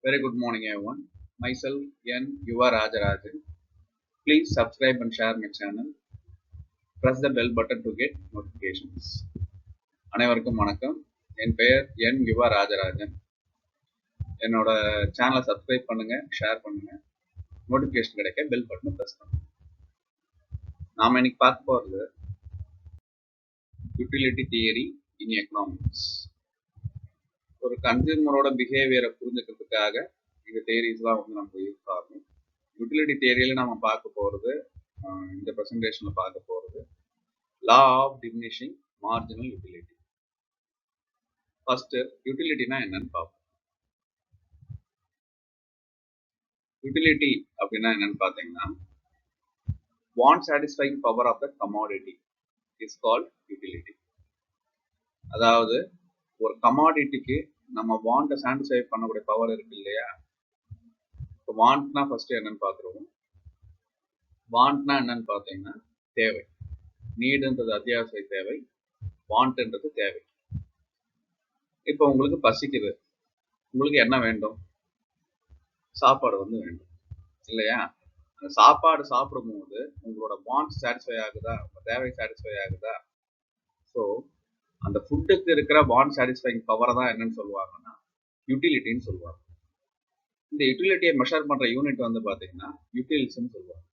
Very good morning, everyone. Myself, N. Yuva Rajarajan. Please subscribe and share my channel. Press the bell button to get notifications. அனைவருக்கும் வணக்கம். என் பெயர் என் யுவா ராஜராஜன். என்னோட சேனலை subscribe பண்ணுங்க, share பண்ணுங்க, notification கிடைக்க பெல் பட்டனை ப்ரெஸ் பண்ணுங்க. நாம இன்னைக்கு பார்க்க போறது யூட்டிலிட்டி தியரி இன் எக்கனாமிக்ஸ். ஒரு கன்சியூமரோட பிஹேவியரை புரிஞ்சுக்கிறதுக்காக இந்த தியரிஸ்லாம் வந்து நம்ம யூஸ் ஆகும். யூட்டிலிட்டி தியரியில நம்ம பார்க்க போறது இந்த ப்ரெசன்டேஷன்ல பார்க்க போறது law of diminishing marginal utility. First யூட்டிலிட்டினா என்னன்னு பார்ப்போம். யூட்டிலிட்டி அப்படின்னா என்னன்னு பார்த்தீங்கன்னா, want satisfying power of the commodity is called utility. அதாவது ஒரு கமாடிட்டிக்கு நம்ம வாண்டை சாட்டிஸ்ஃபை பண்ணக்கூடிய பவர் இருக்கு இல்லையா. இப்போ வாண்ட்னா ஃபர்ஸ்ட் என்னன்னு பார்த்துருவோம். வாண்ட்னா என்னன்னு பார்த்தீங்கன்னா தேவை. நீடுன்றது அத்தியாவசிய தேவை, வாண்ட்ன்றது தேவை. இப்போ உங்களுக்கு பசிக்குது, உங்களுக்கு என்ன வேண்டும்? சாப்பாடு வந்து வேண்டும் இல்லையா. அந்த சாப்பாடு சாப்பிடும்போது உங்களோட வாண்ட் சாட்டிஸ்ஃபை ஆகுதா, உங்க தேவை சாட்டிஸ்ஃபை ஆகுதா? ஸோ அந்த ஃபுட்டுக்கு இருக்கிற வாண்ட் சாட்டிஸ்ஃபைங் பவரை தான் என்னன்னு சொல்லுவாங்கன்னா யூட்டிலிட்டின்னு சொல்லுவாங்க. இந்த யூட்டிலிட்டியை மெஷர் பண்ற யூனிட் வந்து பார்த்தீங்கன்னா யூட்டில்ஸ்ன்னு சொல்லுவாங்க.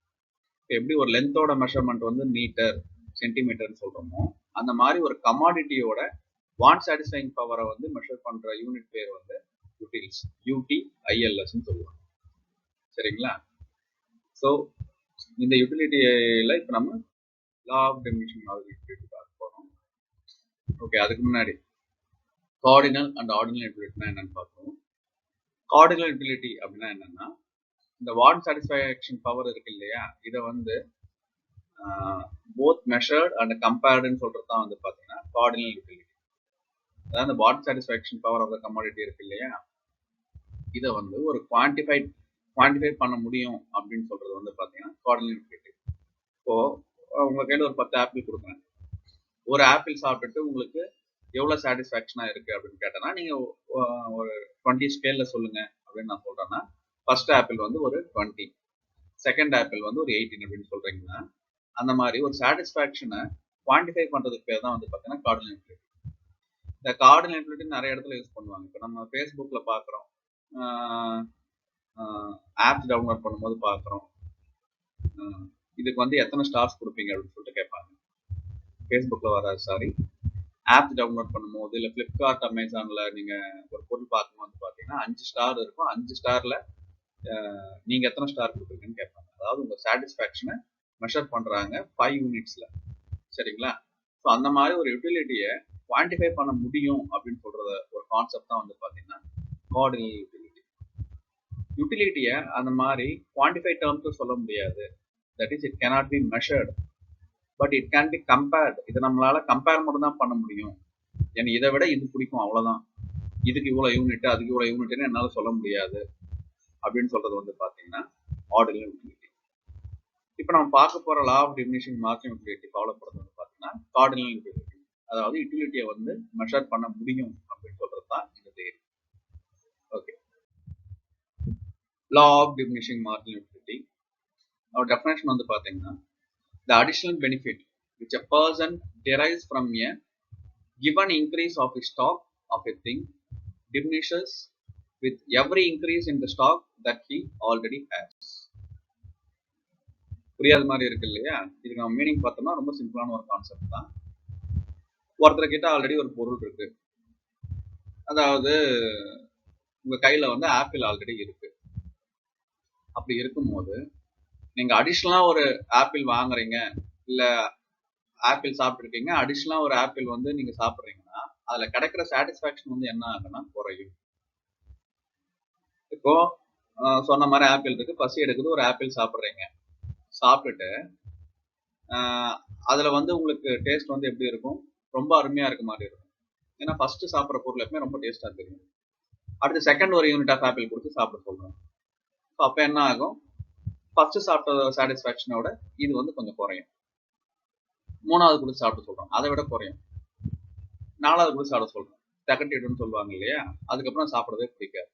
இப்போ எப்படி ஒரு லென்த்தோட மெஷர்மெண்ட் வந்து மீட்டர், சென்டிமீட்டர்னு சொல்றோமோ, அந்த மாதிரி ஒரு கமாடிட்டியோட வாண்ட் சாட்டிஸ்ஃபைங் பவரை வந்து மெஷர் பண்ற யூனிட் பேர் வந்து யூட்டில்ஸ், யூடிஐஎல்எஸ்ன்னு சொல்லுவாங்க. சரிங்களா? ஸோ இந்த யூட்டிலிட்டியில இப்போ நம்ம லா ஆஃப் டிமினிஷிங் யூட்டிலிட்டி பார்க்க போறோம். ஓகே, அதுக்கு முன்னாடி கார்டினல் அண்ட் ஆர்டினல் யூட்டிலிட்டினா என்னன்னு பார்ப்போம். கார்டினல் யூட்டிலிட்டி அப்படின்னா என்னன்னா, இந்த வாண்ட் சாட்டிஸ்ஃபேக்ஷன் பவர் இருக்கு இல்லையா, இதை வந்து போத் மெஷர்ட் அண்ட் கம்பேர்டுன்னு சொல்றது தான் வந்து பார்த்தீங்கன்னா கார்டினல் யூட்டிலிட்டி. அதாவது இந்த want satisfaction power of the commodity இருக்கு இல்லையா, இதை வந்து ஒரு குவான்டிஃபை பண்ண முடியும் அப்படின்னு சொல்றது வந்து பார்த்தீங்கன்னா கார்டினல் யூட்டிலிட்டி. இப்போ உங்க கையில் ஒரு 10 ஆப்பிள் கொடுக்குறேன். ஒரு ஆப்பிள் சாப்பிட்டுட்டு உங்களுக்கு எவ்வளோ சாட்டிஸ்ஃபேக்ஷனாக இருக்கு அப்படின்னு கேட்டேன்னா நீங்க ஒரு 20 ஸ்கேல்ல சொல்லுங்க அப்படின்னு நான் சொல்றேன்னா, ஃபர்ஸ்ட் ஆப்பிள் வந்து ஒரு 20, செகண்ட் ஆப்பிள் வந்து ஒரு 18 அப்படின்னு சொல்றீங்கன்னா, அந்த மாதிரி ஒரு சாட்டிஸ்ஃபேக்ஷனை குவான்டிஃபை பண்றதுக்கு பேர் தான் வந்து பார்த்தீங்கன்னா கார்டினல் யூட்டிலிட்டி. இந்த கார்டினல் யூட்டிலிட்டி நிறைய இடத்துல யூஸ் பண்ணுவாங்க. இப்போ நம்ம ஃபேஸ்புக்கில் பார்க்குறோம், ஆப்ஸ் டவுன்லோட் பண்ணும்போது பார்க்குறோம், இதுக்கு வந்து எத்தனை ஸ்டார்ஸ் கொடுப்பீங்க அப்படின்னு சொல்லிட்டு கேட்பாங்க. ஃபேஸ்புக்கில் வர ஆப் டவுன்லோட் பண்ணும்போது இல்லை ஃப்ளிப்கார்ட், அமேசானில் நீங்கள் ஒரு பொருள் பார்க்கும்போது பார்த்தீங்கன்னா 5 ஸ்டார் இருக்கும். 5 ஸ்டாரில் நீங்கள் எத்தனை ஸ்டார் கொடுக்குறீங்கன்னு கேட்பாங்க. அதாவது உங்கள் சாட்டிஸ்ஃபேக்ஷனை மெஷர் பண்ணுறாங்க 5 யூனிட்ஸில். சரிங்களா? ஸோ அந்த மாதிரி ஒரு யூட்டிலிட்டியை குவான்டிஃபை பண்ண முடியும் அப்படின்னு சொல்கிறத ஒரு கான்செப்ட் தான் வந்து பார்த்தீங்கன்னா கார்டினல் யூட்டிலிட்டி. யூட்டிலிட்டியை அந்த மாதிரி குவான்டிஃபை டேர்ம்ஸ் சொல்ல முடியாது. That is it cannot be measured, but it can be compared. இதை நம்மளால கம்பேர் மட்டும் தான் பண்ண முடியும். எனக்கு இதை விட இது பிடிக்கும், அவ்வளோதான். இதுக்கு இவ்வளோ யூனிட், அதுக்கு இவ்வளோ யூனிட்னு என்னால் சொல்ல முடியாது அப்படின்னு சொல்றது வந்து பார்த்தீங்கன்னா ஆர்டினல் யூட்டிலிட்டி. இப்போ நம்ம பார்க்க போற law of diminishing marginal utility follow பண்ணுறது வந்து பார்த்தீங்கன்னா கார்டினல் யூட்டிலிட்டி. அதாவது யூட்டிலிட்டியை வந்து மெஷர் பண்ண முடியும் அப்படின்னு சொல்றது தான் இந்த theory. Okay, law of diminishing marginal utility definition வந்து பார்த்தீங்கன்னா, the additional benefit which a person derives from a given increase of the stock of a thing diminishes with every increase in the stock that he already has. புரியாத மாதிரி இருக்கு இல்லையா? இதுக்கு நம்ம meaning பார்த்தோம்னா ரொம்ப சிம்பிளான ஒரு கான்செப்ட் தான். ஒருத்தர் கிட்ட ஆல்ரெடி ஒரு பொருள் இருக்கு, அதாவது உங்க கையில வந்து ஆப்பிள் ஆல்ரெடி இருக்கு. அப்படி இருக்கும்போது நீங்க அடிஷ்னலா ஒரு ஆப்பிள் வாங்குறீங்க, இல்ல ஆப்பிள் சாப்பிட்டுருக்கீங்க, அடிஷ்னலா ஒரு ஆப்பிள் வந்து நீங்க சாப்பிட்றீங்கன்னா அதுல கிடைக்கிற சாட்டிஸ்ஃபேக்ஷன் வந்து என்ன ஆகுன்னா குறையும். இப்போ சொன்ன மாதிரி ஆப்பிள் இருக்கு, பசி எடுக்குது, ஒரு ஆப்பிள் சாப்பிட்றீங்க. சாப்பிட்டுட்டு அதுல வந்து உங்களுக்கு டேஸ்ட் வந்து எப்படி இருக்கும்? ரொம்ப அருமையா இருக்க மாதிரி இருக்கும். ஏன்னா ஃபர்ஸ்ட் சாப்பிட்ற பொருள் எப்பவுமே ரொம்ப டேஸ்டா தெரியும். அடுத்து செகண்ட் ஒரு யூனிட் ஆஃப் ஆப்பிள் கொடுத்து சாப்பிட சொல்றோம். ஸோ அப்போ என்ன ஆகும்? ஃபர்ஸ்ட் சாப்பிட்ட சாட்டிஸ்ஃபேக்ஷனோட இது வந்து கொஞ்சம் குறையும். மூணாவது கொடுத்து சாப்பிட சொல்றோம், அதை விட குறையும். நாலாவது கொடுத்து சாப்பிட சொல்றோம், தகட்டிடுன்னு சொல்லுவாங்க இல்லையா. அதுக்கப்புறம் சாப்பிடவே பிடிக்காது.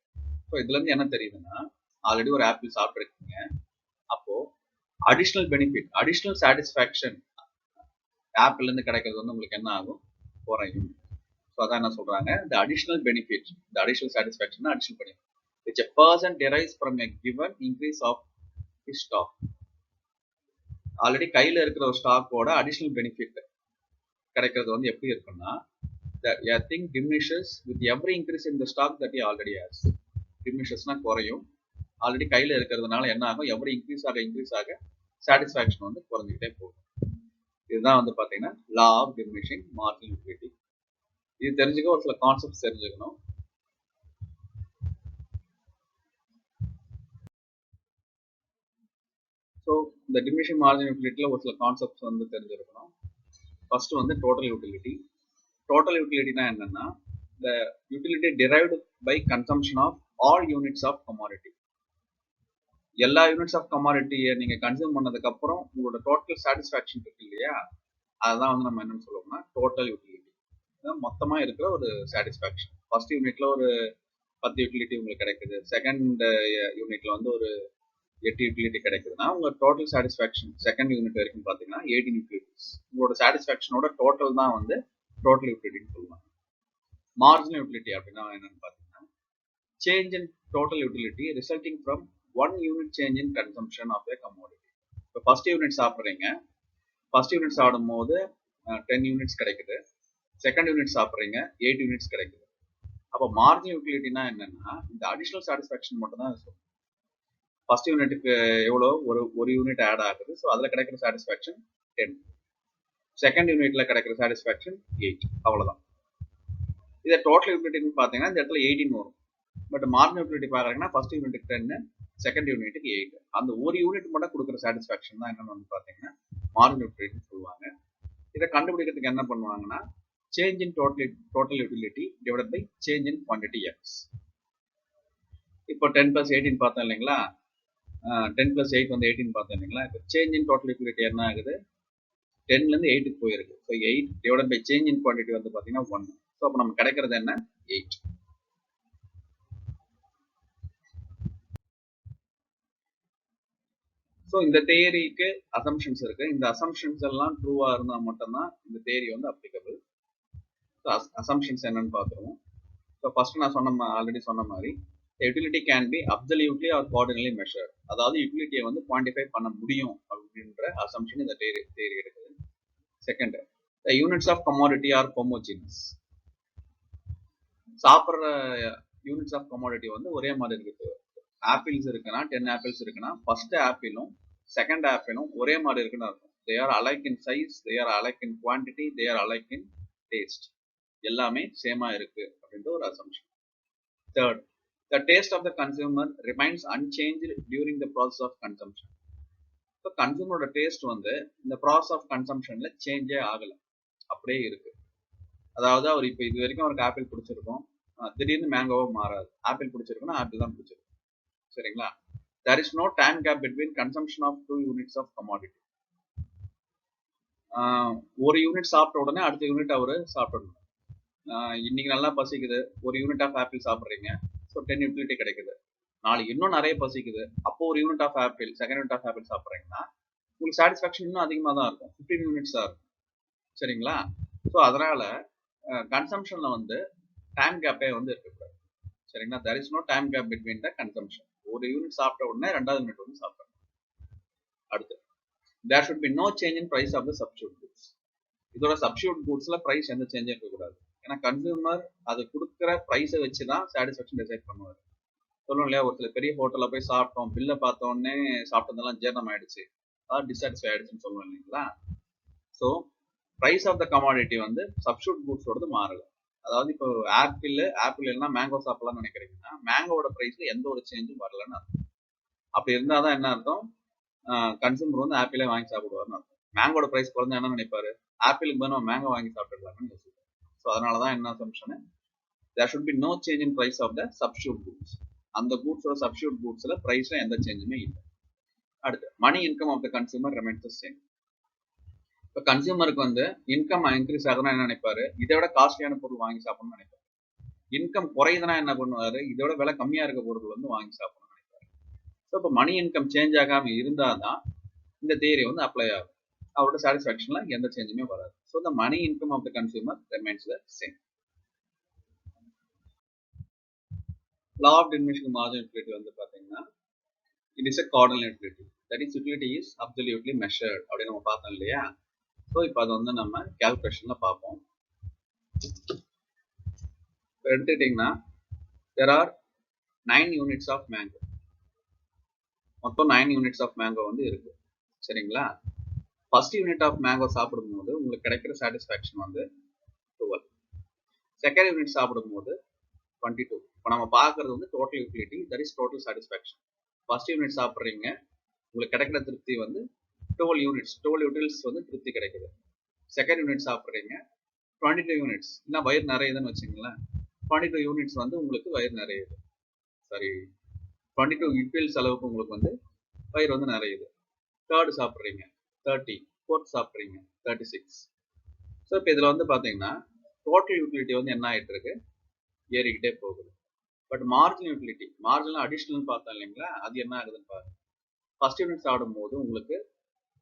ஸோ இதுல இருந்து என்ன தெரியுதுன்னா, ஆல்ரெடி ஒரு ஆப்பிள் சாப்பிட்ருக்கீங்க, அப்போ additional benefit, additional satisfaction apple இருந்து கிடைக்கிறது வந்து உங்களுக்கு என்ன ஆகும், குறையும். ஸோ அதான் என்ன சொல்றாங்க, the additional benefit, the additional satisfaction, additional benefit which a person derives from a given increase of his stock. Already கையில இருக்கிற ஒரு ஸ்டாக்கோட அடிஷ்னல் பெனிஃபிட் கிடைக்கிறது வந்து எப்படி இருக்குன்னா, a thing diminishes with every increase in the stock that he already has. Diminishesனா குறையும், already கையில இருக்கிறதுனால என்ன ஆகும், எவ்ரி இன்க்ரீஸ் ஆக சாட்டிஸ்ஃபேக்ஷன் வந்து குறைஞ்சிக்கிட்டே போகும். இதுதான் வந்து பாத்தீங்கன்னா law of diminishing marginal utility. இது தெரிஞ்சுக்க ஒரு சில கான்செப்ட்ஸ் தெரிஞ்சுக்கணும். ஸோ இந்த டிமினிஷிங் மார்ஜினல் யூட்டிலிட்டியில் ஒரு சில கான்செப்ட்ஸ் வந்து தெரிஞ்சிருக்கணும். ஃபர்ஸ்ட் வந்து டோட்டல் யூட்டிலிட்டி. டோட்டல் யூட்டிலிட்டினா என்னன்னா, the utility derived by consumption of all units of commodity. எல்லா யூனிட்ஸ் ஆஃப் கமாடிட்டியை நீங்க கன்சியூம் பண்ணதுக்கு அப்புறம் உங்களோட டோட்டல் சாட்டிஸ்ஃபேக்ஷன் இருக்கு இல்லையா, அதுதான் வந்து நம்ம என்னன்னு சொல்லுவோம்னா டோட்டல் யூட்டிலிட்டி. மொத்தமா இருக்கிற ஒரு சாட்டிஸ்ஃபேக்ஷன். ஃபர்ஸ்ட் யூனிட்ல ஒரு 10 யூட்டிலிட்டி உங்களுக்கு கிடைக்குது, செகண்ட் யூனிட்ல வந்து ஒரு 8 யூட்டிலிட்டி கிடைக்குதுன்னா உங்க டோட்டல் சாட்டிஸ்ஃபேக்ஷன் செகண்ட் யூனிட் வரைக்கும் பாத்தீங்கன்னா 18 யூட்டிலிட்டிஸ். உங்களோட சாட்டிஸ்ஃபேக்ஷனோட டோட்டல் தான் வந்து டோட்டல் யூட்டிலிட்டின்னு சொல்லுவாங்க. மார்ஜினல் யூட்டிலிட்டி அப்படின்னா என்னன்னு பாத்தீங்கன்னா, change in total utility resulting from one unit change in consumption of a commodity. இப்போ ஃபர்ஸ்ட் யூனிட் சாப்பிட்றீங்க, ஃபர்ஸ்ட் யூனிட் சாப்பிடும் போது 10 யூனிட்ஸ் கிடைக்குது, செகண்ட் யூனிட் சாப்பிட்றீங்க 8 யூனிட்ஸ் கிடைக்குது. அப்போ மார்ஜினல் யூட்டிலிட்டினா என்னன்னா, இந்த அடிஷனல் சாட்டிஸ்ஃபேக்ஷன் மட்டும் தான் சொல்லும். ஃபர்ஸ்ட் யூனிட்டுக்கு எவ்வளோ, ஒரு யூனிட் ஆட் ஆகுது, ஸோ அதில் கிடைக்கிற சாட்டிஸ்ஃபேக்ஷன் 10. செகண்ட் யூனிட்ல கிடைக்கிற சாட்டிஸ்ஃபேக்ஷன் 8, அவ்வளோதான். இதை டோட்டல் யூட்டிலிட்டின்னு பார்த்தீங்கன்னா இந்த இடத்துல 18 வரும். பட் மார்ஜினல் யூட்டிலிட்டி பார்க்குறீங்கன்னா ஃபர்ஸ்ட் யூனிட்டுக்கு 10, செகண்ட் யூனிட்டுக்கு 8. அந்த ஒரு யூனிட் மட்டும் கொடுக்குற சாட்டிஸ்ஃபேக்ஷன் தான் என்னன்னு வந்து பார்த்தீங்கன்னா மார்ஜினல் யூட்டிலிட்டின்னு சொல்லுவாங்க. இதை கண்டுபிடிக்கிறதுக்கு என்ன பண்ணுவாங்கன்னா, change in total utility divided by change in quantity X. இப்போ 10 + 18 பார்த்தோம் இல்லைங்களா, 10 + 8 வந்து 18 பார்த்தோம் இல்லைங்களா. இப்போ சேஞ்ச் இன் டோட்டல் யூட்டிலிட்டி என்ன ஆகுது, 10லேருந்து 8க்கு போயிருக்கு. So 8 divided by change in quantity வந்து பார்த்தீங்கன்னா 1. ஸோ அப்போ நமக்கு கிடைக்கிறது என்ன, 8. ஸோ இந்த தேரிக்கு அசம்ஷன்ஸ் இருக்கு. இந்த அசம்ஷன்ஸ் எல்லாம் ட்ரூவா இருந்தா மட்டும்தான் இந்த தேரி வந்து அப்ளிகபிள். ஸோ அசம்ஷன்ஸ் என்னன்னு பார்த்துருவோம். ஸோ ஃபர்ஸ்ட் நான் ஆல்ரெடி சொன்ன மாதிரி utility can be absolutely or cardinally measured. அதாவது யூட்டிலிட்டியை வந்து குவான்டிஃபை பண்ண முடியும் அப்படின்ற அசம்ஷன் இந்த தேரி இருக்குது. Second, the units of commodity are homogeneous. சாப்பிட்ற யூனிட்ஸ் ஆஃப் கமாடிட்டி வந்து ஒரே மாதிரி இருக்குது. ஆப்பிள்ஸ் இருக்குன்னா 10 ஆப்பிள்ஸ் இருக்குன்னா ஃபர்ஸ்ட் ஆப்பிளும் செகண்ட் ஆப்பிளும் ஒரே மாதிரி இருக்குன்னு அர்த்தம். They are அலைக் in size, they are அலைக் in quantity, they are அலைக் in taste. எல்லாமே சேமா இருக்கு அப்படின்ற ஒரு assumption. Third, the taste of the consumer remains unchanged during the process of consumption. இப்போ கன்சூமரோட டேஸ்ட் வந்து இந்த ப்ராசஸ் ஆஃப் கன்சம்ஷன்ல சேஞ்சே ஆகல, அப்படியே இருக்கு. அதாவது அவர் இப்போ இது வரைக்கும் அவருக்கு ஆப்பிள் பிடிச்சிருக்கும், திடீர்னு மேங்கோவா மாறாது. ஆப்பிள் பிடிச்சிருக்குன்னா ஆப்பிள் தான் பிடிச்சிருக்கும், சரிங்களா. there is no time gap between consumption of 2 units of commodity. ஒரு யூனிட் சாப்பிட்ட உடனே அடுத்த யூனிட் அவரு சாப்பிடணும். இன்னைக்கு நல்லா பசிக்குது, ஒரு யூனிட் ஆஃப் ஆப்பிள் சாப்பிட்றீங்க, ஸோ 10 யூட்டிலிட்டி கிடைக்குது. நாளைக்கு இன்னும் நிறைய பசிக்குது, அப்போ ஒரு unit of apple, second unit of apple சாப்பிட்றீங்கன்னா உங்களுக்கு சாட்டிஸ்ஃபேக்ஷன் இன்னும் அதிகமாக தான் இருக்கும், 15 யூனிட்ஸாக இருக்கும், சரிங்களா. ஸோ அதனால கன்சம்ஷன்ல வந்து டைம் கேப்பே வந்து இருக்கக்கூடாது, சரிங்களா. there is no time gap between the consumption. ஒரு யூனிட் சாப்பிட்ட உடனே ரெண்டாவது யூனிட் வந்து சாப்பிடணும். அடுத்து, there should be no change in price of the substitute goods. இதோட சப்ஸ்டியூட் கூட்ஸ்ல பிரைஸ் எந்த சேஞ்சும் இருக்கக்கூடாது. ஏன்னா கன்சூமர் அது கொடுக்குற ப்ரைஸை வச்சு தான் சாட்டிஸ்ஃபேக்ஷன் டிசைட் பண்ணுவார். சொல்லுவோம் இல்லையா, ஒரு சில பெரிய ஹோட்டலில் போய் சாப்பிட்டோம், பில்லை பார்த்தோன்னே சாப்பிட்டதெல்லாம் ஜீரணம் ஆயிடுச்சு, அதாவது டிசாட்டிஸ்ஃபை ஆயிடுச்சுன்னு சொல்லுவோம் இல்லைங்களா. So price of the commodity வந்து சப்ஸ்டியூட் கூட்ஸோடது மாறல. அதாவது இப்போ ஆப்பிள் இல்லைன்னா மேங்கோ சாப்பிடலாம்னு நினைக்கிறீங்கன்னா மேங்கோட ப்ரைஸ்ல எந்த ஒரு சேஞ்சும் வரலன்னு அர்த்தம். அப்படி இருந்தால் தான் என்ன அர்த்தம், கன்சூமர் வந்து ஆப்பிளே வாங்கி சாப்பிடுவார்னு அர்த்தம். மேங்கோட ப்ரைஸ் குறைஞ்சா என்ன நினைப்பாரு, ஆப்பிளுக்கு பதிலாக மேங்கோ வாங்கி சாப்பிட்டுடலாம்னு யோசிப்பாரு. ஸோ அதனால தான் என்ன assumption, there should be no change in price of the substitute goods. அந்த கூட்ஸோட சப்ஸ்டியூட் கூட்ஸ்ல பிரைஸ்ல எந்த சேஞ்சுமே இல்லை. அடுத்து, money income of the consumer remains the same. இப்போ கன்சூமருக்கு வந்து இன்கம் இன்க்ரீஸ் ஆகுதுன்னா என்ன நினைப்பாரு, இதை விட காஸ்ட்லியான பொருள் வாங்கி சாப்பிடணும்னு நினைப்பாரு. இன்கம் குறையுதுன்னா என்ன பண்ணுவாரு, இதோட விலை கம்மியா இருக்க பொருள் வந்து வாங்கி சாப்பிடணும்னு நினைப்பாரு. ஸோ இப்போ மணி இன்கம் சேஞ்ச் ஆகாம இருந்தால் தான் இந்த தியரி வந்து அப்ளை ஆகும். அவரோட சாட்டிஸ்ஃபேக்ஷன்ல எந்த சேஞ்சுமே வராது. So the money income of the consumer remains the same. Law of diminishing marginal utility வந்து பார்த்தீங்கன்னா it is a cardinal utility. That is utility is absolutely measured அப்படின்னு நம்ம பார்த்தோம் இல்லையா. ஸோ இப்போ அது வந்து நம்ம கால்குலேஷன்ல பார்ப்போம். இப்போ எடுத்துக்கிட்டிங்கன்னா there are 9 units of mango. மொத்தம் 9 units of mango வந்து இருக்கு. சரிங்களா? ஃபர்ஸ்ட் யூனிட் ஆஃப் மேங்கோ சாப்பிடும்போது உங்களுக்கு கிடைக்கிற சாட்டிஸ்ஃபேக்ஷன் வந்து 12. செகண்ட் யூனிட் சாப்பிடும்போது 22. இப்போ நம்ம பார்க்கறது வந்து total utility, that is total satisfaction. First unit சாப்பிட்றீங்க, உங்களுக்கு கிடைக்கிற திருப்தி வந்து 12 யூனிட்ஸ், 12 யூட்டில்ஸ் வந்து திருப்தி கிடைக்குது. செகண்ட் யூனிட் சாப்பிட்றீங்க 22 யூனிட்ஸ், இல்லை வயிறு நிறையுதுன்னு வச்சுங்களேன். 22 யூனிட்ஸ் வந்து உங்களுக்கு வயிறு நிறையுது, சாரி 22 யூட்டில்ஸ் அளவுக்கு உங்களுக்கு வந்து வயிறு வந்து நிறையுது. தேர்டு சாப்பிட்றீங்க 30, ஃபோர்த் சாப்பிட்றீங்க 36. ஸோ இப்போ இதில் வந்து பார்த்தீங்கன்னா டோட்டல் யூட்டிலிட்டி வந்து என்ன ஆகிட்டு இருக்கு, ஏறிக்கிட்டே போகுது. But marginal utility, marginal additional பார்த்தோம் இல்லைங்களா, அது என்ன ஆகுதுன்னு பாருங்க. ஃபர்ஸ்ட் யூனிட் ஆடும்போது உங்களுக்கு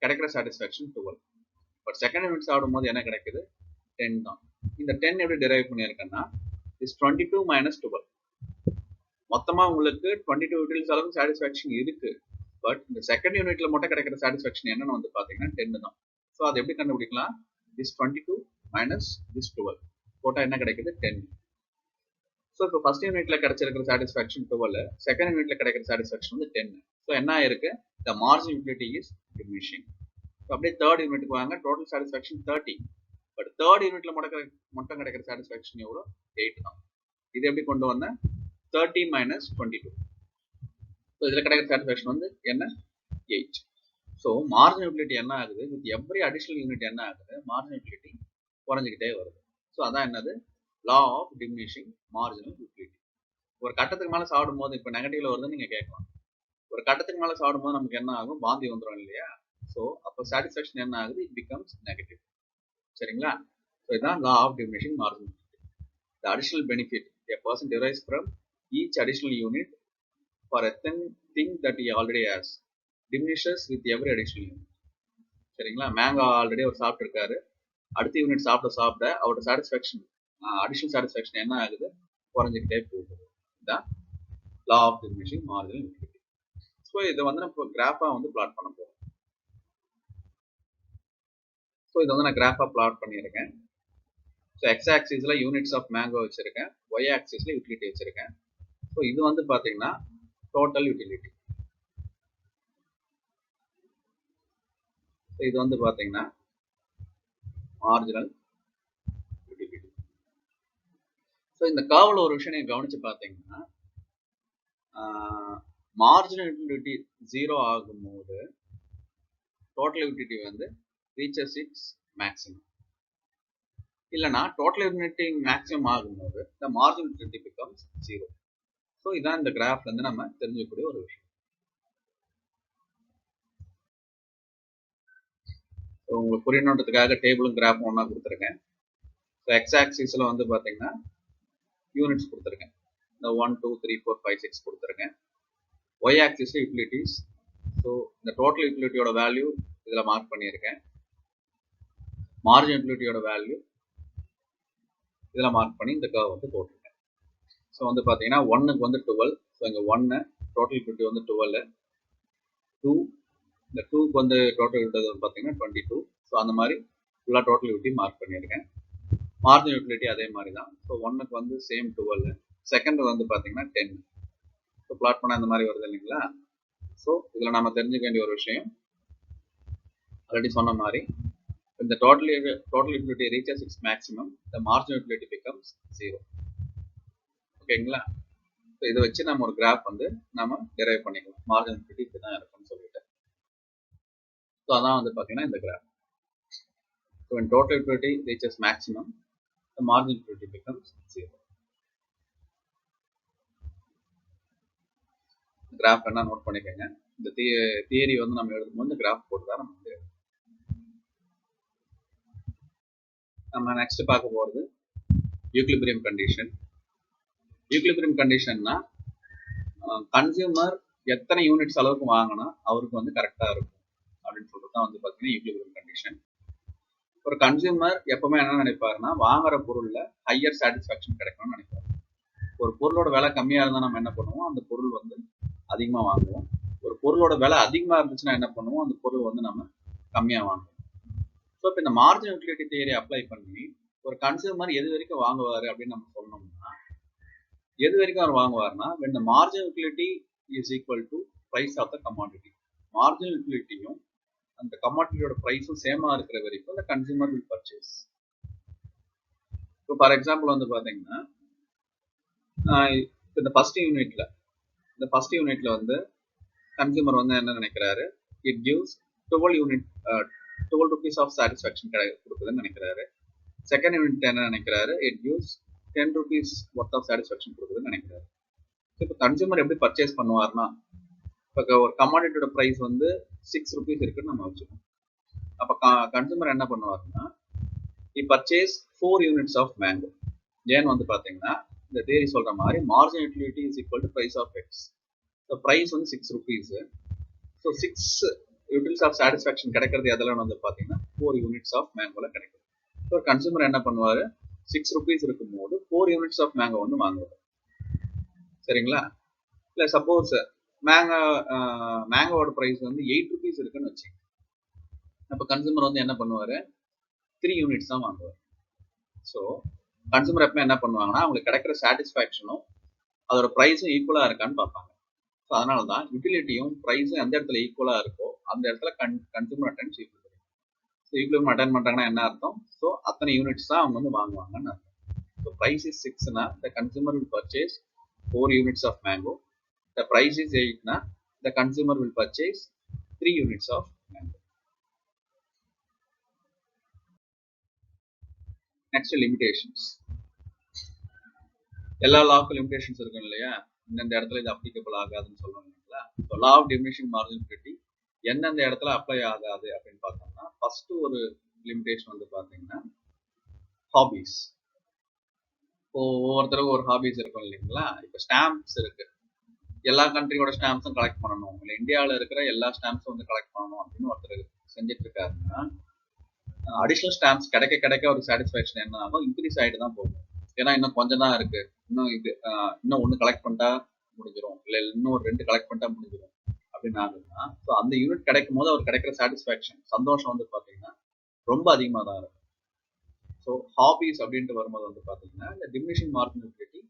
கிடைக்கிற சாட்டிஸ்ஃபேக்ஷன் 12. பட் செகண்ட் யூனிட் ஆடும்போது என்ன கிடைக்குது, 10 தான். இந்த 10 எப்படி டிரைவ் பண்ணியிருக்கேன்னா இஸ் 22 மைனஸ் 12. மொத்தமாக உங்களுக்கு 22 யூட்டில்ஸ் அளவுக்கு சாட்டிஸ்ஃபேக்ஷன் இருக்கு. பட் இந்த செகண்ட் யூனிட்ல மட்டும் கிடைக்கிற சாட்டிஸ்ஃபேக்ஷன் என்னன்னு வந்து பார்த்தீங்கன்னா 10 தான். ஸோ அதை எப்படி கண்டுபிடிக்கலாம், திஸ் 22 மைனஸ் திஸ் 12 போட்டால் என்ன கிடைக்குது, 10. ஸோ இப்போ ஃபர்ஸ்ட் யூனிட்ல கிடைச்சிருக்கிற சாட்டிஸ்ஃபேக்ஷன் 12, செகண்ட் யூனிட்ல கிடைக்கிற சாட்டிஸ்ஃபேக்ஷன் வந்து 10. ஸோ என்ன இருக்கு, த marginal utility is diminishing. So அப்படியே தேர்ட் யூனிட்டுக்கு வாங்க, டோட்டல் சாட்டிஸ்ஃபேக்ஷன் 30. பட் தேர்ட் யூனிட்ல மட்டும் கிடைக்கிற சாட்டிஸ்ஃபேக்ஷன் எவ்வளோ, 8 தான். இது எப்படி கொண்டு வந்தேன், 30 மைனஸ் 22. ஸோ இதில் கிடைக்கிற சாட்டிஸ்ஃபேக்ஷன் வந்து என்ன, 8. ஸோ மார்ஜினல் யூட்டிலிட்டி என்ன ஆகுது, வித் எவ்ரி அடிஷனல் யூனிட் என்ன ஆகுது, மார்ஜினல் யூட்டிலிட்டி குறைஞ்சிக்கிட்டே வருது. ஸோ அதான் என்னது, law of diminishing marginal utility. ஒரு கட்டத்துக்கு மேலே சாப்பிடும்போது இப்போ நெகட்டிவ்ல வருதுன்னு நீங்கள் கேட்கலாம். ஒரு கட்டத்துக்கு மேலே சாப்பிடும்போது நமக்கு என்ன ஆகும், பாந்தி வந்துடும் இல்லையா. ஸோ அப்போ சாட்டிஸ்ஃபேக்ஷன் என்ன ஆகுது, இட் பிகம்ஸ் நெகட்டிவ். சரிங்களா. ஸோ இதுதான் law of diminishing marginal utility. The additional benefit a person derives from each additional unit for a thing that he already has diminishes with every additional unit. சரிங்களா. Mango already அவர் சாப்பிட்டுருக்காரு, அடுத்த unit சாப்பிட அவரோட satisfaction, additional satisfaction என்ன ஆகுது, குறைஞ்சிக்கிட்டே போகுது. இதுதான் law of diminishing marginal utility. So இதை வந்து நம்ம கிராஃபா வந்து பிளாட் பண்ண போகிறோம். ஸோ இதை வந்து நான் கிராஃபா பிளாட் பண்ணியிருக்கேன். ஸோ எக்ஸ் ஆக்சிஸில் யூனிட்ஸ் ஆஃப் மேங்கோ வச்சுருக்கேன், ஒய் ஆக்சிஸில் யூட்டிலிட்டி வச்சுருக்கேன். ஸோ இது வந்து பார்த்தீங்கன்னா டோட்டல் யூட்டிலிட்டி. ஸோ இது வந்து பார்த்தீங்கன்னா மார்ஜினல் யூட்டிலிட்டி. ஸோ இந்த கர்வில் ஒரு விஷயம் நீங்கள் கவனித்து பார்த்தீங்கன்னா, மார்ஜினல் யூட்டிலிட்டி 0 ஆகும்போது டோட்டல் யூட்டிலிட்டி வந்து ரீச்சஸ் இட்ஸ் மேக்ஸிமம். இல்லைனா டோட்டல் யூட்டிலிட்டி மேக்ஸிமம் ஆகும்போது the marginal utility becomes 0. So இதான் இந்த கிராஃப்ல இருந்து நம்ம தெரிஞ்சுக்கக்கூடிய ஒரு விஷயம். ஸோ உங்களுக்கு புரியணுன்றதுக்காக டேபிளும் கிராஃபும் ஒன்றா கொடுத்துருக்கேன். ஸோ எக்ஸ் ஆக்சிஸில் வந்து பார்த்தீங்கன்னா யூனிட்ஸ் கொடுத்துருக்கேன். இந்த 1 2 3 4 5 6 கொடுத்துருக்கேன். ஒய் ஆக்சிஸில் யூட்டிலிட்டிஸ். ஸோ இந்த டோட்டல் யூட்டிலிட்டியோட வேல்யூ இதில் மார்க் பண்ணியிருக்கேன். மார்ஜினல் யூட்டிலிட்டியோட வேல்யூ இதில் மார்க் பண்ணி இந்த கர்வ் வந்து போட்டிருக்கேன். ஸோ வந்து பார்த்தீங்கன்னா 1க்கு வந்து 12. ஸோ இங்கே 1 டோட்டல் யூட்டிலிட்டி வந்து 12. 2 இந்த 2க்கு வந்து டோட்டல் யூட்டிலிட்டி வந்து பார்த்தீங்கன்னா 22. ஸோ அந்த மாதிரி ஃபுல்லாக டோட்டல் யூட்டிலிட்டி மார்க் பண்ணியிருக்கேன். மார்ஜினல் யூட்டிலிட்டி அதே மாதிரி தான். ஸோ 1க்கு வந்து சேம் 12, செகண்ட் வந்து பார்த்தீங்கன்னா 10. ஸோ பிளாட் பண்ணால் இந்த மாதிரி வருது இல்லைங்களா. ஸோ இதில் நம்ம தெரிஞ்சுக்க வேண்டிய ஒரு விஷயம், ஆல்ரெடி சொன்ன மாதிரி இந்த total utility reaches its maximum, the marginal utility becomes 0. ஓகேங்களா. ஸோ இதை வச்சு நம்ம ஒரு கிராஃப் வந்து நம்ம டெரைவ் பண்ணிக்கலாம், மார்ஜினல் யூட்டிலிட்டி இப்படி தான் இருக்கும்னு சொல்லிட்டு. ஸோ அதான் வந்து பார்த்தீங்கன்னா இந்த graph. So when total utility reaches maximum, the marginal utility becomes 0. Graph என்ன நோட் பண்ணிக்கோங்க. இந்த தியரி வந்து நம்ம எழுதும்போது இந்த கிராஃப் போட்டு தான் நம்ம எழுதணும். நம்ம நெக்ஸ்ட் பார்க்க போகிறது ஈக்லிபிரியம் கண்டிஷன். ஈக்குலிபிரியம் கண்டிஷன்னா கன்சியூமர் எத்தனை யூனிட்ஸ் அளவுக்கு வாங்கினா அவருக்கு வந்து கரெக்டா இருக்கும் அப்படின்னு சொல்றது தான் வந்து பாத்தீங்கன்னா ஈக்குலிபிரியம் கண்டிஷன். ஒரு கன்சியூமர் எப்பவுமே என்ன நினைப்பாருன்னா வாங்குற பொருள்ல ஹையர் சாட்டிஸ்பாக்சன் கிடைக்கணும்னு நினைப்பாரு. ஒரு பொருளோட விலை கம்மியா இருந்தா நம்ம என்ன பண்ணுவோம், அந்த பொருள் வந்து அதிகமா வாங்குவோம். ஒரு பொருளோட விலை அதிகமா இருந்துச்சுன்னா என்ன பண்ணுவோம், அந்த பொருள் வந்து நம்ம கம்மியா வாங்குவோம். ஸோ இப்போ இந்த மார்ஜின் யூட்டிலிட்டி தியரி அப்ளை பண்ணி ஒரு கன்சியூமர் எது வரைக்கும் வாங்குவாரு அப்படின்னு நம்ம சொன்னோம்னா, எது வரைக்கும் அவர் வாங்குவார்னா when the margin utility is equal to price of the commodity. Margin யூட்டிலிட்டியும் அந்த கமாடிட்டியோட பிரைஸும் சேமா இருக்கிற வரைக்கும் the consumer will purchase. இப்போ ஃபார் எக்ஸாம்பிள் வந்து பாத்தீங்கன்னா இந்த ஃபர்ஸ்ட் யூனிட்ல வந்து கன்சியூமர் வந்து என்ன நினைக்கிறாரு, it gives 12 rupees of satisfaction கொடுக்குதுன்னு நினைக்கிறாரு. செகண்ட் யூனிட் என்ன நினைக்கிறாரு, it gives 10 rupees worth of satisfaction கொடுக்குதுன்னு நினைக்கிறாரு. இப்போ கன்சியூமர் எப்படி பர்ச்சேஸ் பண்ணுவார்னா, இப்போ ஒரு கமாடிட்டியோட ப்ரைஸ் வந்து 6 rupees இருக்குன்னு நம்ம வச்சுக்கோம். அப்போ கன்சியூமர் என்ன பண்ணுவாருன்னா, பர்ச்சேஸ் 4 units ஆஃப் மேங்கோ. ஏன்னு வந்து பார்த்தீங்கன்னா இந்த தியரி சொல்ற மாதிரி margin utility is equal to price of X. So price வந்து 6 rupees. So 6 units of satisfaction கிடைக்கிறது எதெல்லாம் வந்து பார்த்தீங்கன்னா 4 units ஆஃப் மேங்கோல கிடைக்கும். ஸோ கன்சியூமர் என்ன பண்ணுவாரு, 6 rupees இருக்கும்போது 4 units ஆஃப் மேங்கோ வந்து வாங்குவார். சரிங்களா? இல்லை சப்போஸ் மேங்கோவோட ப்ரைஸ் வந்து 8 rupees இருக்குன்னு வச்சுங்க. அப்போ கன்சியூமர் வந்து என்ன பண்ணுவாரு, 3 units தான் வாங்குவார். ஸோ கன்சியூமர் எப்போ என்ன பண்ணுவாங்கன்னா அவங்களுக்கு கிடைக்கிற சாட்டிஸ்ஃபேக்ஷனும் அதோட ப்ரைஸும் ஈக்குவலா இருக்கான்னு பார்ப்பாங்க. ஸோ அதனால தான் யூட்டிலிட்டியும் ப்ரைஸும் எந்த இடத்துல ஈக்குவலா இருக்கோ அந்த இடத்துல consumer attends equal. So equal attend பண்றாங்கன்னா என்ன அர்த்தம், ஸோ அத்தனை யூனிட்ஸ் தான் அவங்க வந்து வாங்குவாங்கன்னு அர்த்தம். ஸோ ப்ரைஸ் இஸ் 6னா the consumer will purchase 4 units of mango. The price is 8னா the consumer will purchase 3 units of mango. Next limitations. எல்லா லாவுக்கும் லிமிடேஷன்ஸ் இருக்கும் இல்லையா, இந்த இடத்துல இது அப்ளிகபிள் ஆகாதுன்னு சொல்லுவாங்க இல்லைங்களா. So law of diminishing margin utility எந்தெந்த இடத்துல அப்ளை ஆகாது அப்படின்னு பார்த்தோம்னா, ஃபர்ஸ்ட் ஒரு லிமிடேஷன் வந்து பார்த்தீங்கன்னா ஹாபிஸ். இப்போ ஒவ்வொருத்தருக்கும் ஒரு ஹாபிஸ் இருக்கும் இல்லைங்களா. இப்போ ஸ்டாம்ப்ஸ் இருக்கு, எல்லா கண்ட்ரியோட ஸ்டாம்ப்ஸும் கலெக்ட் பண்ணணும், இல்லை இந்தியாவில் இருக்கிற எல்லா ஸ்டாம்ப்ஸும் வந்து கலெக்ட் பண்ணணும் அப்படின்னு ஒருத்தர் செஞ்சுட்டு இருக்காருன்னா, அடிஷனல் ஸ்டாம்ப்ஸ் கிடைக்க கிடைக்க ஒரு சாட்டிஸ்ஃபேக்ஷன் என்ன ஆகும், இன்க்ரீஸ் ஆகிட்டு தான் போகும். ஏன்னா இன்னும் கொஞ்சம் தான் இருக்கு, இன்னும் ஒன்று கலெக்ட் பண்ணிட்டா முடிஞ்சிடும், இல்லை இன்னும் 2 கலெக்ட் பண்ணிட்டா முடிஞ்சிடும் அப்படின்னு ஆகுதுன்னா, ஸோ அந்த யூனிட் கிடைக்கும் போது அவர் கிடைக்கிற சாட்டிஸ்ஃபேக்ஷன் சந்தோஷம் வந்து பார்த்தீங்கன்னா ரொம்ப அதிகமாக தான் இருக்கும். ஸோ ஹாபிஸ் அப்படின்ட்டு வரும்போது வந்து பார்த்தீங்கன்னா இந்த டிமினிஷிங் மார்ஜின் யூட்டிலிட்டி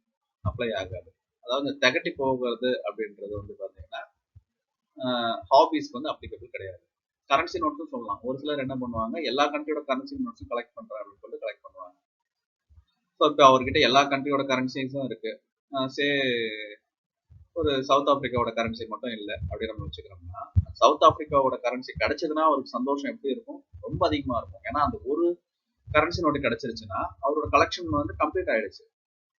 அப்ளை ஆகாது. அதாவது இந்த திகட்டி போகிறது அப்படின்றது வந்து பார்த்தீங்கன்னா ஹாபிஸ்க்கு வந்து அப்ளிகபிள் கிடையாது. கரன்சி நோட்ஸும் சொல்லலாம். ஒரு சிலர் என்ன பண்ணுவாங்க, எல்லா கண்ட்ரியோட கரன்சி நோட்ஸும் கலெக்ட் பண்றாங்க அப்படின்னு சொல்லிட்டு கலெக்ட் பண்ணுவாங்க. ஸோ இப்போ அவர்கிட்ட எல்லா கண்ட்ரியோட கரன்சிஸும் இருக்கு, சே ஒரு சவுத் ஆப்பிரிக்காவோட கரன்சி மட்டும் இல்லை அப்படின்னு நம்ம வச்சுக்கிறோம்னா, சவுத் ஆப்பிரிக்காவோட கரன்சி கிடைச்சதுன்னா அவருக்கு சந்தோஷம் எப்படி இருக்கும், ரொம்ப அதிகமா இருக்கும். ஏன்னா அந்த ஒரு கரன்சி நோட்டு கிடைச்சிருச்சுன்னா அவரோட கலெக்ஷன் வந்து கம்ப்ளீட் ஆயிடுச்சு.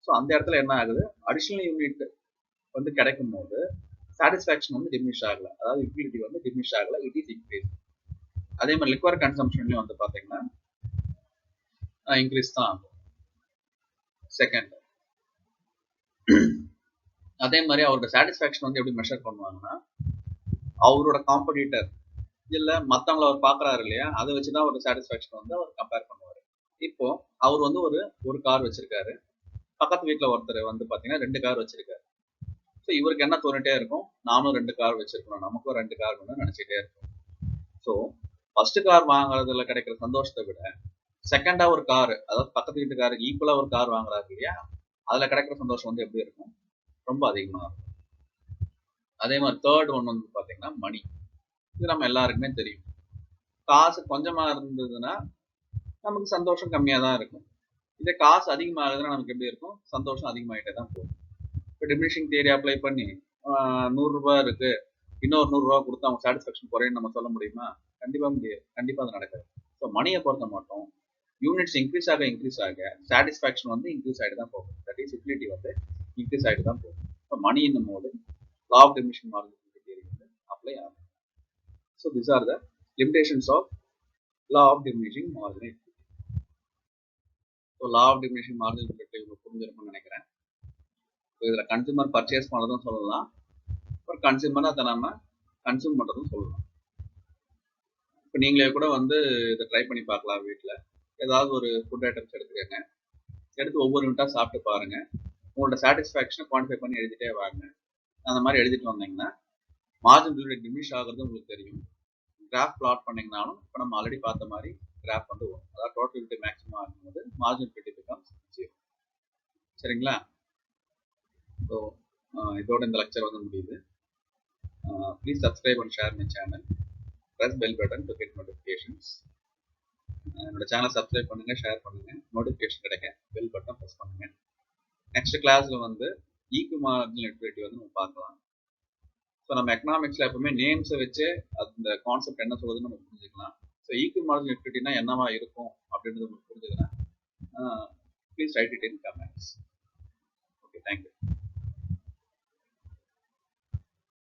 ஸோ அந்த இடத்துல என்ன ஆகுது, அடிஷனல் யூனிட் வந்து கிடைக்கும் போது சாட்டிஸ்ஃபேக்ஷன் வந்து டிமினிஷ் ஆகல, அதாவது யூட்டிலிட்டி வந்து டிமினிஷ் ஆகல, இட் இஸ் இன்க்ரீஸ். அதே மாதிரி லிக்வர் கன்சம்ஷன்லயும் வந்து பாத்தீங்கன்னா இன்க்ரீஸ் தான் ஆகும். செகண்ட், அதே மாதிரி அவரோட சாட்டிஸ்ஃபேக்ஷன் வந்து எப்படி மெஷர் பண்ணுவாங்கன்னா, அவரோட காம்படிட்டர் இல்ல மத்தவங்களை அவர் பாக்குறாரு இல்லையா, அதை வச்சுதான் அவரோட சாட்டிஸ்ஃபேக்ஷன் வந்து அவர் கம்பேர் பண்ணுவாரு. இப்போ அவர் வந்து ஒரு கார் வச்சிருக்காரு, பக்கத்து வீட்டுல ஒருத்தர் வந்து பாத்தீங்கன்னா 2 கார் வச்சிருக்காரு. ஸோ இவருக்கு என்ன தோணிட்டே இருக்கும், நானும் 2 கார் வச்சிருக்கணும், நமக்கும் 2 கார் வந்து நினைச்சிட்டே இருக்கும். ஸோ ஃபர்ஸ்ட் கார் வாங்குறதுல கிடைக்கிற சந்தோஷத்தை விட செகண்டா ஒரு கார், அதாவது பக்கத்து வீட்டுக்காருக்கு ஈக்குவலா ஒரு கார் வாங்குறாரு இல்லையா, அதுல கிடைக்கிற சந்தோஷம் வந்து எப்படி இருக்கும், ரொம்ப அதிகமா இருக்கும். அதே மாதிரி தேர்ட் ஒன் வந்து பாத்தீங்கன்னா மணி. இது நம்ம எல்லாருக்குமே தெரியும், காசு கொஞ்சமா இருந்ததுன்னா நமக்கு சந்தோஷம் கம்மியா தான் இருக்கும். இதே காசு அதிகமாகுதுன்னா நமக்கு எப்படி இருக்கும், சந்தோஷம் அதிகமாயிட்டே தான் போகும். இப்போ டிமினிஷிங் தியரி அப்ளை பண்ணி 100 ரூபாய் இருக்கு, இன்னொரு 100 ரூபாய் கொடுத்தா அவங்க சாட்டிஸ்ஃபேக்ஷன் குறையும் நம்ம சொல்ல முடியுமா, கண்டிப்பா முடியாது, கண்டிப்பா அது நடக்காது. ஸோ மணியை பொறுத்த மட்டும் யூனிட்ஸ் இன்க்ரீஸ் ஆக சாட்டிஸ்ஃபேக்ஷன் வந்து இன்க்ரீஸ் ஆகிட்டு தான் போகும், தட் இஸ் யூட்டிலிட்டி வந்து இன்க்ரீஸ் ஆகிட்டு தான் போகும். ஸோ மணி என்னும் போது law of diminishing margin theory வந்து அப்ளை ஆகும். So this are the limitations of law of diminishing margin. So law of diminishing margin உங்களுக்கு புரிஞ்சிருக்கும்னு நினைக்கிறேன். இதில் கன்சூமர் பர்ச்சேஸ் பண்ணுறதும் சொல்லலாம், ஒரு கன்சூமர் அதை நம்ம கன்சூம் பண்ணுறதும் சொல்லலாம். இப்போ நீங்களே கூட வந்து இதை ட்ரை பண்ணி பார்க்கலாம். வீட்டில் ஏதாவது ஒரு ஃபுட் ஐட்டம்ஸ் எடுத்துக்கோங்க, எடுத்து ஒவ்வொரு யூனிட்டாக சாப்பிட்டு பாருங்கள். உங்களோட சாட்டிஸ்ஃபேக்ஷனை குவான்டிஃபை பண்ணி எழுதிட்டே வாங்க. அந்த மாதிரி எழுதிட்டு வந்தீங்கன்னா மார்ஜின் டிமினிஷ் ஆகிறது உங்களுக்கு தெரியும். கிராஃப் பிளாட் பண்ணிங்கனாலும் இப்போ நம்ம ஆல்ரெடி பார்த்த மாதிரி கிராஃப் வந்து வரும். அதாவது டோட்டல் மேக்ஸிமம் ஆகும்போது மார்ஜின் பிகம்ஸ் 0. சரிங்களா? ஸோ இதோட இந்த லெக்சர் வந்து முடியுது. Please subscribe and share my channel. Press bell button to get notifications. என்னோட சேனல் சப்ஸ்கிரைப் பண்ணுங்கள், ஷேர் பண்ணுங்கள், நோட்டிஃபிகேஷன் கிடைக்க பெல் பட்டன் ப்ரெஸ் பண்ணுங்கள். நெக்ஸ்ட் கிளாஸில் வந்து ஈக்வி மார்ஜினல் லிக்விடிட்டி வந்து நம்ம பார்க்கலாம். ஸோ நம்ம எக்கனாமிக்ஸில் எப்பவுமே நேம்ஸை வச்சு அந்த கான்செப்ட் என்ன சொல்லுதுன்னு நம்ம புரிஞ்சுக்கலாம். ஸோ ஈக்வி மார்ஜினல் லிக்விடிட்டினா என்னவா இருக்கும் அப்படின்றது உங்களுக்கு புரிஞ்சுதுன்னா please write it in comments. Okay, thank you.